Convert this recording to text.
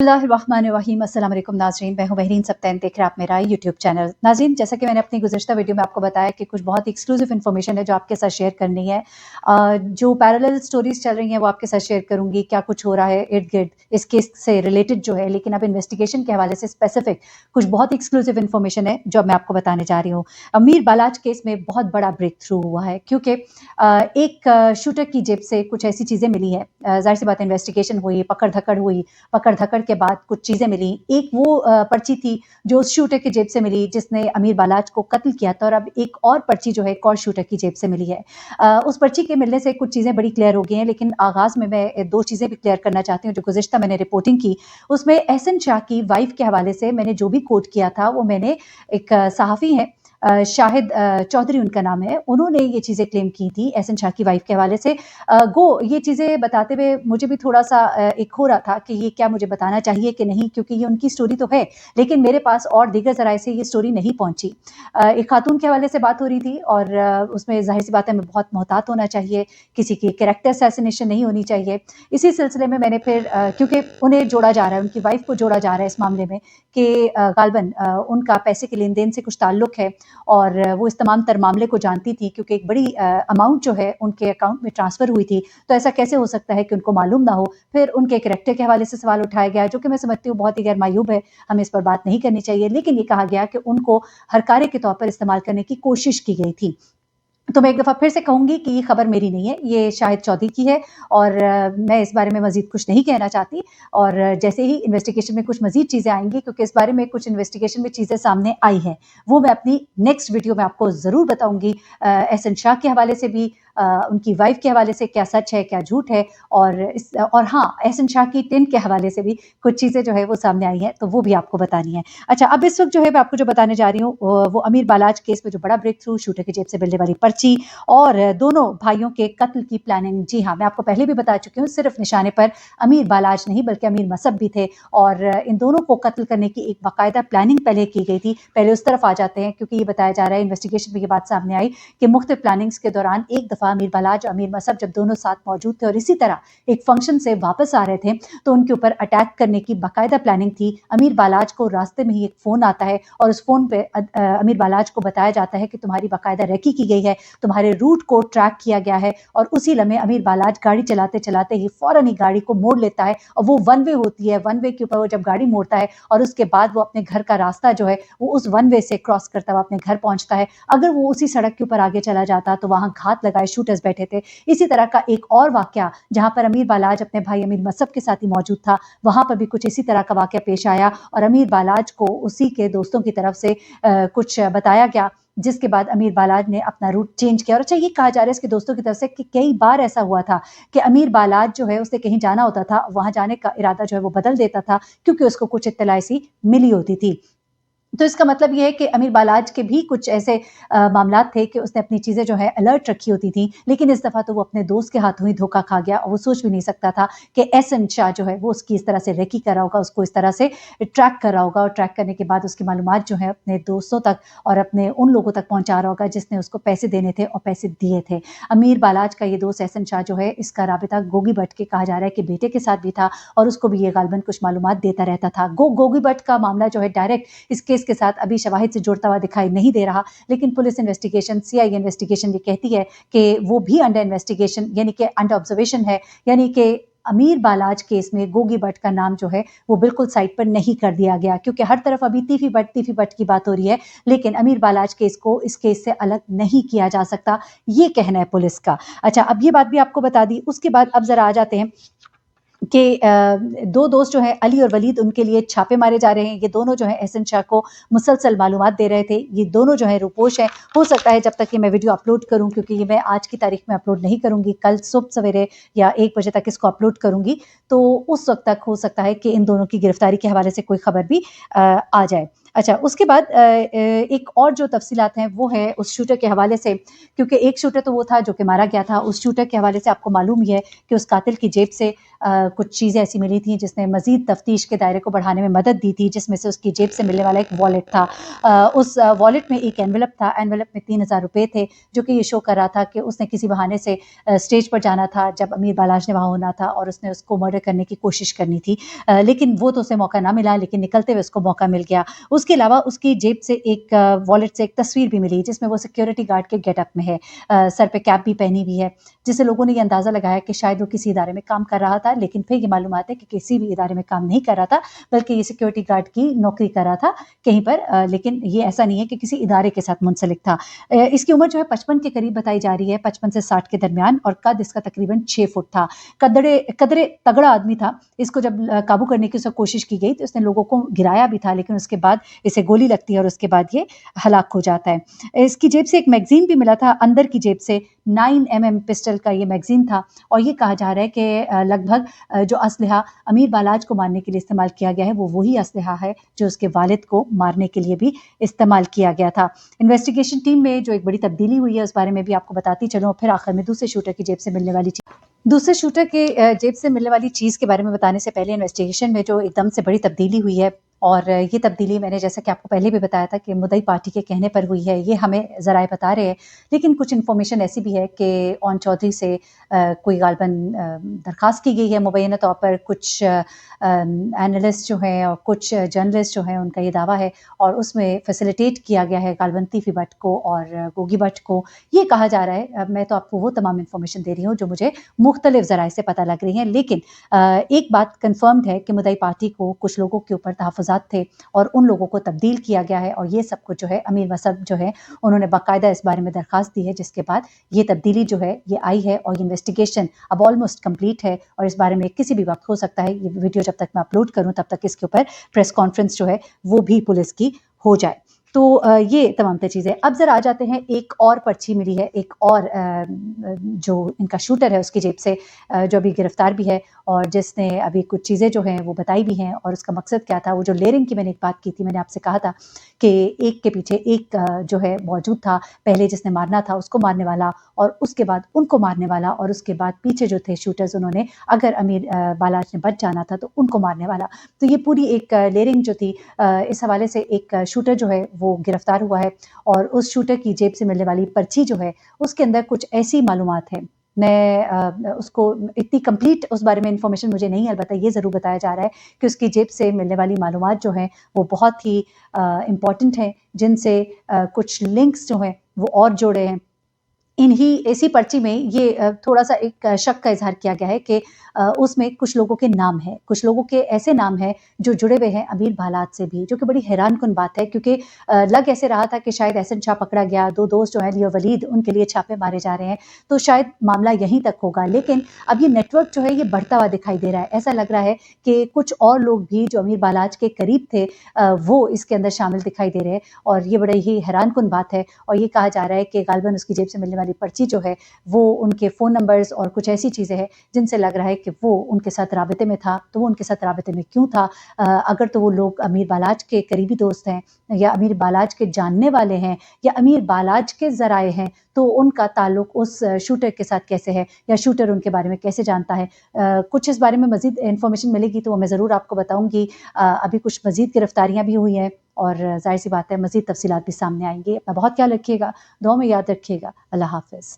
बिस्मिल्लाहिर्रहमानिर्रहीम। अस्सलाम वालेकुम नाज़रीन, मैं हूं बहरीन सब्तैन, देख रहे हैं आप मेरा यूट्यूब चैनल। नाज़रीन, जैसा कि मैंने अपनी गुज़िश्ता वीडियो में आपको बताया कि कुछ बहुत ही एक्सक्लूसिव इन्फॉर्मेशन है जो आपके साथ शेयर करनी है। जो पैरेलल स्टोरीज़ चल रही हैं वो आपके साथ शेयर करूँगी, क्या कुछ हो रहा है इर्द-गिर्द इस केस से रिलेटेड जो है, लेकिन अब इन्वेस्टिगेशन के हवाले से स्पेसिफिक कुछ बहुत एक्सक्लूसिव इन्फॉर्मेशन है जो मैं आपको बताने जा रही हूँ। अमीर बालाज केस में बहुत बड़ा ब्रेक थ्रू हुआ है क्योंकि एक शूटर की जेब से कुछ ऐसी चीज़ें मिली हैं। ज़ाहिर-सी बात है, इन्वेस्टिगेशन हुई, पकड़-धकड़ हुई, पकड़-धकड़ के बाद कुछ चीज़ें मिली। एक वो पर्ची थी जो उस शूटर की जेब से मिली जिसने अमीर बालाज को कत्ल किया था, और अब एक और पर्ची जो है एक और शूटर की जेब से मिली है। उस पर्ची के मिलने से कुछ चीज़ें बड़ी क्लियर हो गई हैं, लेकिन आगाज़ में मैं 2 चीज़ें भी क्लियर करना चाहती हूँ जो गुज़िश्ता मैंने रिपोर्टिंग की। उसमें एहसन शाह की वाइफ़ के हवाले से मैंने जो भी कोट किया था वो मैंने एक सहाफ़ी हैं, शाहिद चौधरी उनका नाम है, उन्होंने ये चीज़ें क्लेम की थी एहसन शाह की वाइफ़ के हवाले से। गो ये चीज़ें बताते हुए मुझे भी थोड़ा-सा एक हो रहा था कि ये क्या मुझे बताना चाहिए कि नहीं, क्योंकि ये उनकी स्टोरी तो है, लेकिन मेरे पास और दीगर ज़राए से ये स्टोरी नहीं पहुँची। एक खातून के हवाले से बात हो रही थी और उसमें ज़ाहिर-सी बात है हमें बहुत मोहतात होना चाहिए, किसी की कैरेक्टर असैसिनेशन नहीं होनी चाहिए। इसी सिलसिले में मैंने फिर क्योंकि उन्हें जोड़ा जा रहा है, उनकी वाइफ़ को जोड़ा जा रहा है इस मामले में कि गालिबन उनका पैसे के लेन-देन से कुछ ताल्लुक है और वो इस तमाम तर मामले को जानती थी क्योंकि एक बड़ी अमाउंट जो है उनके अकाउंट में ट्रांसफ़र हुई थी। तो ऐसा कैसे हो सकता है कि उनको मालूम ना हो? फिर उनके कैरेक्टर के हवाले से सवाल उठाया गया, जो कि मैं समझती हूँ बहुत ही गैर मायूब है, हमें इस पर बात नहीं करनी चाहिए। लेकिन ये कहा गया कि उनको हरकारे के तौर पर इस्तेमाल करने की कोशिश की गई थी। तो मैं एक दफ़ा फिर से कहूँगी कि ये खबर मेरी नहीं है, ये शाहिद चौधरी की है और मैं इस बारे में मज़ीद कुछ नहीं कहना चाहती। और जैसे ही इन्वेस्टिगेशन में कुछ मज़ीद चीज़ें आएँगी, क्योंकि इस बारे में कुछ इन्वेस्टिगेशन में चीज़ें सामने आई हैं, वो मैं अपनी नेक्स्ट वीडियो में आपको ज़रूर बताऊँगी। एहसन शाह के हवाले से भी, उनकी वाइफ़ के हवाले से क्या सच है, क्या झूठ है, और हाँ, एहसन शाह की टिन के हवाले से भी कुछ चीज़ें जो है वो सामने आई हैं, तो वो भी आपको बतानी है। अच्छा, अब इस वक़्त जो है मैं आपको जो बताने जा रही हूँ वो अमीर बालाज केस में जो बड़ा ब्रेक थ्रू, शूटर की जेब से मिलने वाली पर्ची और दोनों भाइयों के कत्ल की प्लानिंग। जी हाँ, मैं आपको पहले भी बता चुकी हूँ, सिर्फ़ निशाने पर अमीर बालाज नहीं बल्कि अमीर मसअब भी थे और इन दोनों को कत्ल करने की एक बाकायदा प्लानिंग पहले की गई थी। पहले उस तरफ आ जाते हैं क्योंकि ये बताया जा रहा है, इन्वेस्टिगेशन में ये बात सामने आई कि मुख्तलिफ प्लानिंग्स के दौरान एक दफ़ा अमीर बालाज और अमीर मसअब जब दोनों साथ मौजूद थे और इसी तरह एक फंक्शन से वापस आ रहे थे, तो उनके ऊपर अटैक करने की बाकायदा प्लानिंग थी। अमीर बालाज को रास्ते में ही एक फ़ोन आता है और उस फ़ोन पे अमीर बालाज को बताया जाता है कि तुम्हारी बाकायदा रेकी की गई है, तुम्हारे रूट को ट्रैक किया गया है। और उसी लम्हे अमीर बालाज गाड़ी चलाते-चलाते ही फ़ौरन ही गाड़ी को मोड़ लेता है और वो वन वे होती है, वन वे के ऊपर वो जब गाड़ी मोड़ता है और उसके बाद वो अपने घर का रास्ता जो है वो उस वन वे से क्रॉस करता हुआ अपने घर पहुँचता है। अगर वो उसी सड़क के ऊपर आगे चला जाता तो वहाँ घात लगाए शूटर्स बैठे थे। इसी तरह का एक और वाक़या जहाँ पर अमीर बालाज अपने भाई अमीर मसअब के साथ ही मौजूद था, वहाँ पर भी कुछ इसी तरह का वाक़या पेश आया और अमीर बालाज को उसी के दोस्तों की तरफ से कुछ बताया गया, जिसके बाद अमीर बालाज ने अपना रूट चेंज किया। और अच्छा, ये कहा जा रहा है इसके दोस्तों की तरफ से कि कई बार ऐसा हुआ था कि अमीर बालाज जो है उसे कहीं जाना होता था, वहाँ जाने का इरादा जो है वो बदल देता था क्योंकि उसको कुछ इत्तला ऐसी मिली होती थी। तो इसका मतलब ये है कि अमीर बालाज के भी कुछ ऐसे मामलात थे कि उसने अपनी चीज़ें जो है अलर्ट रखी होती थी, लेकिन इस दफ़ा तो वो अपने दोस्त के हाथों ही धोखा खा गया और वो सोच भी नहीं सकता था कि एहसन शाह जो है वो उसकी इस तरह से रेकी कर रहा होगा, उसको इस तरह से ट्रैक कर रहा होगा और ट्रैक करने के बाद उसकी मालूमात जो है अपने दोस्तों तक और अपने उन लोगों तक पहुँचा रहा होगा जिसने उसको पैसे देने थे और पैसे दिए थे। अमीर बालाज का ये दोस्त एहसन शाह जो है, इसका राबिता गोगी भट्ट के कहा जा रहा है कि बेटे के साथ भी था और उसको भी ये गालिबन कुछ मालूमात देता रहता था। गोगी भट्ट का मामला जो है डायरेक्ट इस केस के साथ अभी शवाहिद से जुड़ता हुआ दिखाई नहीं दे रहा, लेकिन पुलिस इन्वेस्टिगेशन, सीआईए इन्वेस्टिगेशन ये कहती है कि वो भी अंडर इन्वेस्टिगेशन यानी कि अंडर ऑब्जर्वेशन है, यानी कि अमीर बालाज केस में गोगी भट्ट का नाम जो है वो बिल्कुल साइड पर नहीं कर दिया गया, क्योंकि हर तरफ अभी तीफी भट्ट की बात हो रही है, लेकिन अमीर बालाज केस को इस केस से अलग नहीं किया जा सकता, ये कहना है पुलिस का। अच्छा, अब ये बात भी आपको बता दी, उसके बाद अब ज़रा आ जाते हैं कि 2 दोस्त जो हैं अली और वलीद, उनके लिए छापे मारे जा रहे हैं। ये दोनों जो हैं एहसन शाह को मुसलसल मालूमात दे रहे थे। ये दोनों जो हैं रुपोश हैं। हो सकता है जब तक कि मैं वीडियो अपलोड करूँ, क्योंकि ये मैं आज की तारीख में अपलोड नहीं करूँगी, कल सुबह सवेरे या 1 बजे तक इसको अपलोड करूँगी। तो उस वक़्त तक हो सकता है कि इन दोनों की गिरफ्तारी के हवाले से कोई खबर भी आ जाए। अच्छा, उसके बाद एक और जो तफ़सीलात हैं वो है उस शूटर के हवाले से, क्योंकि एक शूटर तो वो था जो कि मारा गया था, उस शूटर के हवाले से आपको मालूम ही है कि उस कातिल की जेब से कुछ चीज़ें ऐसी मिली थी जिसने मज़ीद तफ़्तीश के दायरे को बढ़ाने में मदद दी थी, जिसमें से उसकी जेब से मिलने वाला एक वॉलेट था। उस वॉलेट में एक एनवेलप था, एनवेलप में 3000 रुपए थे, जो कि ये शो कर रहा था कि उसने किसी बहाने से स्टेज पर जाना था जब अमीर बालाज ने वहाँ होना था और उसने उसको मर्डर करने की कोशिश करनी थी। लेकिन वो तो उसे मौका ना मिला, लेकिन निकलते हुए उसको मौका मिल गया। उसके अलावा उसकी जेब से एक वॉलेट से एक तस्वीर भी मिली जिसमें वो सिक्योरिटी गार्ड के गेटअप में है। सर पे कैप भी पहनी हुई है, जिससे लोगों ने ये अंदाज़ा लगाया कि शायद वो किसी इदारे में काम कर रहा था, लेकिन फिर ये मालूमात है कि किसी भी इदारे में काम नहीं कर रहा था, बल्कि ये सिक्योरिटी गार्ड की नौकरी कर रहा था कहीं पर, लेकिन ये ऐसा नहीं है कि किसी इदारे के साथ मुंसलिक था। इसकी उम्र जो है 55 के करीब बताई जा रही है, 55 से 60 के दरमियान, और कद इसका तकरीबन 6 फुट था। कदरे तगड़ा आदमी था। इसको जब काबू करने की उसने कोशिश की गई तो उसने लोगों को गिराया भी था, लेकिन उसके बाद इसे गोली लगती है और उसके बाद ये हलाक हो जाता है। इसकी जेब से एक मैगज़ीन भी मिला था, अंदर की जेब से 9 एमएम पिस्टल का ये मैगज़ीन था, और ये कहा जा रहा है कि लगभग जो असलहा अमीर बालाज को मारने के लिए इस्तेमाल किया गया है, वो वही असलहा है जो उसके वालिद को मारने के लिए भी इस्तेमाल किया गया था। इन्वेस्टिगेशन टीम में जो एक बड़ी तब्दीली हुई है, उस बारे में भी आपको बताती चलूँ, और फिर आखिर में दूसरे शूटर की जेब से मिलने वाली दूसरे शूटर के जेब से मिलने वाली चीज़ के बारे में बताने से पहले इन्वेस्टिगेशन में जो एकदम से बड़ी तब्दीली हुई है, और ये तब्दीली मैंने जैसा कि आपको पहले भी बताया था कि मुद्दई पार्टी के कहने पर हुई है, ये हमें ज़राए बता रहे हैं। लेकिन कुछ इन्फॉर्मेशन ऐसी भी है कि ओन चौधरी से कोई गालबन दरख्वास्त की गई है मुबैना तौर पर। कुछ एनालिस्ट जो हैं और कुछ जर्नलिस्ट जो हैं, उनका ये दावा है, और उसमें फैसिलिटेट किया गया है गालबन तीफ़ी भट्ट को और गोगी भट्ट को। ये कहा जा रहा है, मैं तो आपको वो तमाम इन्फॉर्मेशन दे रही हूँ जो मुझे मुख्तलिफ ज़राए से पता लग रही हैं, लेकिन एक बात कन्फर्म्ड है कि मुद्दई पार्टी को कुछ लोगों के ऊपर तहफ़्फ़ुज़ात थे और उन लोगों को तब्दील किया गया है, और ये सब कुछ जो है अमीर मसद जो है उन्होंने बाकायदा इस बारे में दरख्वास्त दी है, जिसके बाद ये तब्दीली जो है ये आई है, और इन्वेस्टिगेशन अब ऑलमोस्ट कंप्लीट है, और इस बारे में किसी भी वक्त हो सकता है ये वीडियो जब तक मैं अपलोड करूँ तब तक इसके ऊपर प्रेस कॉन्फ्रेंस जो है वो भी पुलिस की हो जाए। तो ये तमाम तर चीज़ें। अब ज़रा आ जाते हैं, एक और पर्ची मिली है, एक और जो इनका शूटर है उसकी जेब से, जो अभी गिरफ्तार भी है, और जिसने अभी कुछ चीज़ें जो हैं वो बताई भी हैं, और उसका मकसद क्या था। वो जो लेयरिंग की मैंने एक बात की थी, मैंने आपसे कहा था कि एक के पीछे एक जो है मौजूद था, पहले जिसने मारना था उसको मारने वाला, और उसके बाद उनको मारने वाला, और उसके बाद पीछे जो थे शूटर्स, उन्होंने अगर अमीर बालाज ने बच जाना था तो उनको मारने वाला। तो ये पूरी एक लेयरिंग जो थी, इस हवाले से एक शूटर जो है वो गिरफ्तार हुआ है, और उस शूटर की जेब से मिलने वाली पर्ची जो है उसके अंदर कुछ ऐसी मालूमात है। मैं उसको इतनी कंप्लीट उस बारे में इन्फॉर्मेशन मुझे नहीं है, अलबत्ता ये ज़रूर बताया जा रहा है कि उसकी जेब से मिलने वाली मालूमात जो हैं वो बहुत ही इम्पोर्टेंट हैं, जिनसे कुछ लिंक्स जो हैं वो और जोड़े हैं। इन्हीं इसी पर्ची में ये थोड़ा-सा एक शक का इज़हार किया गया है कि उसमें कुछ लोगों के नाम हैं, कुछ लोगों के ऐसे नाम हैं जो जुड़े हुए हैं अमीर बालाज से भी, जो कि बड़ी हैरानकुन बात है, क्योंकि लग ऐसे रहा था कि शायद एहसन शाह पकड़ा गया, 2 दोस्त जो हैं लियो वलीद, उनके लिए छापे मारे जा रहे हैं, तो शायद मामला यहीं तक होगा। लेकिन अब ये नेटवर्क जो है ये बढ़ता हुआ दिखाई दे रहा है। ऐसा लग रहा है कि कुछ और लोग भी जो अमीर बालाज के करीब थे, वो इसके अंदर शामिल दिखाई दे रहे हैं, और ये बड़ी ही हैरानकुन बात है। और ये कहा जा रहा है कि गालिबन उसकी जेब से मिलने वाली पर्ची जो है वो उनके फ़ोन नंबर्स और कुछ ऐसी चीज़ें हैं जिनसे लग रहा है कि वो उनके साथ राबिते में था। तो वो उनके साथ राबिते में क्यों था? अगर तो वो लोग अमीर बालाज के करीबी दोस्त हैं, या अमीर बालाज के जानने वाले हैं, या अमीर बालाज के ज़राए हैं, तो उनका ताल्लुक उस शूटर के साथ कैसे है, या शूटर उनके बारे में कैसे जानता है? कुछ इस बारे में मज़ीद इन्फॉर्मेशन मिलेगी तो वो मैं ज़रूर आपको बताऊँगी। अभी कुछ मज़ीद गिरफ्तारियाँ भी हुई हैं, और ज़ाहिर-सी बात है मज़ीद तफ़सीलात भी सामने आएँगी। अपना बहुत ख्याल रखिएगा, दुआ में याद रखिएगा। अल्लाह हाफ़िज़।